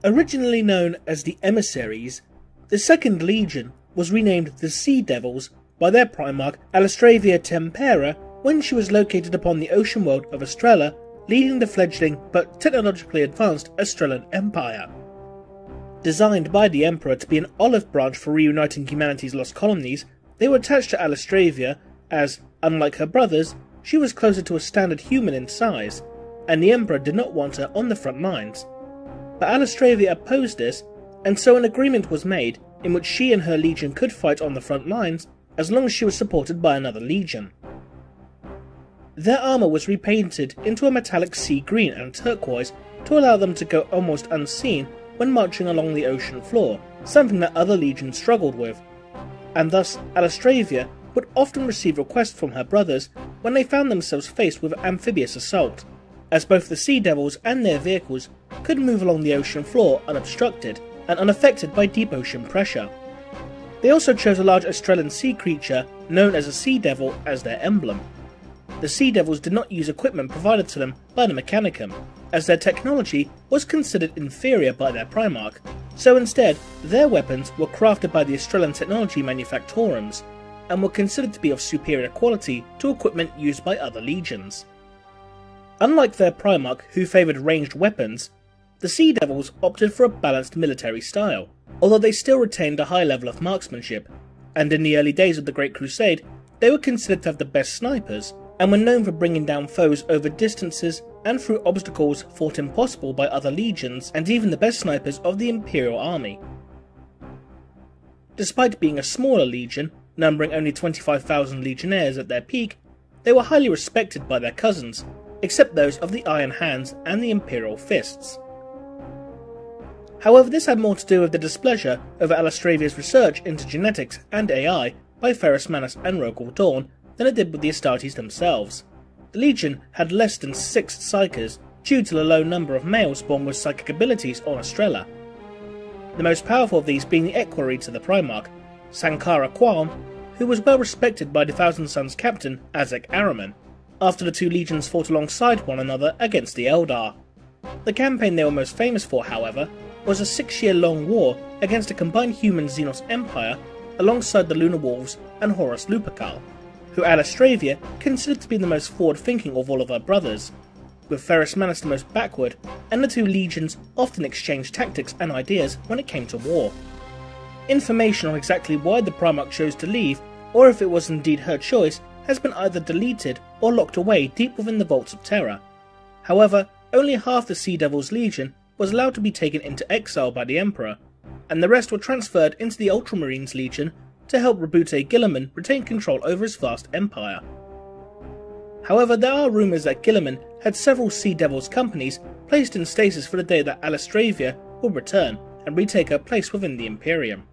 Originally known as the Emissaries, the Second Legion was renamed the Sea Devils by their Primarch Alastravia Tempera when she was located upon the ocean world of Estrella, leading the fledgling but technologically advanced Estrellan Empire. Designed by the Emperor to be an olive branch for reuniting humanity's lost colonies, they were attached to Alastravia as, unlike her brothers, she was closer to a standard human in size, and the Emperor did not want her on the front lines. But Alastravia opposed this, and so an agreement was made in which she and her legion could fight on the front lines as long as she was supported by another legion. Their armour was repainted into a metallic sea green and turquoise to allow them to go almost unseen when marching along the ocean floor, something that other legions struggled with, and thus Alastravia would often receive requests from her brothers when they found themselves faced with amphibious assault, as both the Sea Devils and their vehicles could move along the ocean floor unobstructed and unaffected by deep ocean pressure. They also chose a large Estrellan sea creature known as a Sea Devil as their emblem. The Sea Devils did not use equipment provided to them by the Mechanicum, as their technology was considered inferior by their Primarch, so instead their weapons were crafted by the Estrellan technology manufactorums, and were considered to be of superior quality to equipment used by other legions. Unlike their Primarch, who favoured ranged weapons, the Sea Devils opted for a balanced military style, although they still retained a high level of marksmanship, and in the early days of the Great Crusade they were considered to have the best snipers, and were known for bringing down foes over distances and through obstacles thought impossible by other legions and even the best snipers of the Imperial army. Despite being a smaller legion, numbering only 25,000 legionnaires at their peak, they were highly respected by their cousins, except those of the Iron Hands and the Imperial Fists. However, this had more to do with the displeasure over Alastravia's research into genetics and AI by Ferrus Manus and Rogal Dorn than it did with the Astartes themselves. The Legion had less than 6 psykers due to the low number of males born with psychic abilities on Estrella, the most powerful of these being the equerry to the Primarch, Sankara Qualm, who was well respected by the Thousand Sons captain Azek Araman, after the two legions fought alongside one another against the Eldar. The campaign they were most famous for, however, was a 6-year-long war against a combined human Xenos empire alongside the Lunar Wolves and Horus Lupercal, who Alastravia considered to be the most forward-thinking of all of her brothers, with Ferrus Manus the most backward, and the two legions often exchanged tactics and ideas when it came to war. Information on exactly why the Primarch chose to leave, or if it was indeed her choice, has been either deleted or locked away deep within the Vaults of Terror. However, only half the Sea Devil's Legion was allowed to be taken into exile by the Emperor, and the rest were transferred into the Ultramarines Legion to help Rabute Guilliman retain control over his vast empire. However, there are rumours that Guilliman had several Sea Devils companies placed in stasis for the day that Alastravia will return and retake her place within the Imperium.